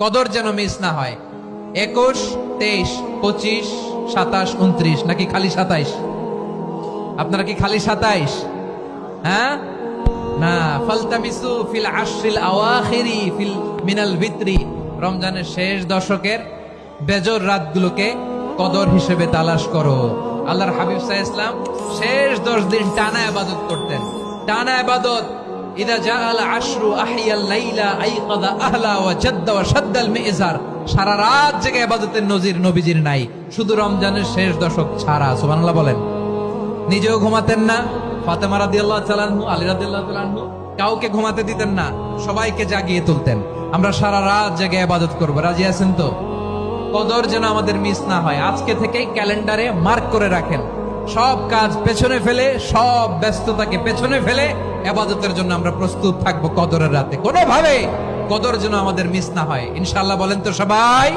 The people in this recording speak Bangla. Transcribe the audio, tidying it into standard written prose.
কদর যেন মিস না হয়। 21, 23, 25, 27, 29 নাকি খালি 27? আপনারা কি খালি 27? হ্যাঁ না, ফালতামিসু ফিল আশরিল আওয়াখিরি ফিল মিনাল ভিতরি, রমজানের শেষ দশকের বেজর রাতগুলোকে কদর হিসেবে তালাশ করো। আল্লাহর হাবিব সাল্লাল্লাহু আলাইহি ওয়াসাল্লাম শেষ 10 দিন টানা ইবাদত করতেন, টানা ইবাদত। ইদা জাআল আশরু আহিয়াল লাইলা আইকাদা আহলা ওয়া জাদ্দা ওয়া শাদ্দাল মিজার। সারা রাত জেগে ইবাদতের নজির নবীজির নাই, শুধু রমজানের শেষ দশক ছাড়া। সুবহানাল্লাহ বলেন। নিজেও ঘুমাতেন না, ফাতেমা রাদিয়াল্লাহু তাআলা আনহু, আলী রাদিয়াল্লাহু তাআলা আনহু কাউকে ঘুমাতে দিতেন না, সবাইকে জাগিয়ে তুলতেন। আমরা সারা রাত জেগে ইবাদত করব, রাজি আছেন তো? কদর যেন আমাদের মিস না হয়। আজকে থেকেই ক্যালেন্ডারে মার্ক করে রাখেন, সব কাজ পেছনে ফেলে, সব ব্যস্ততাকে পেছনে ফেলে ইবাদতের জন্য আমরা প্রস্তুত থাকবো কদরের রাতে। কোনোভাবে কদর যেন আমাদের মিস না হয়, ইনশাআল্লাহ। বলেন তো সবাই।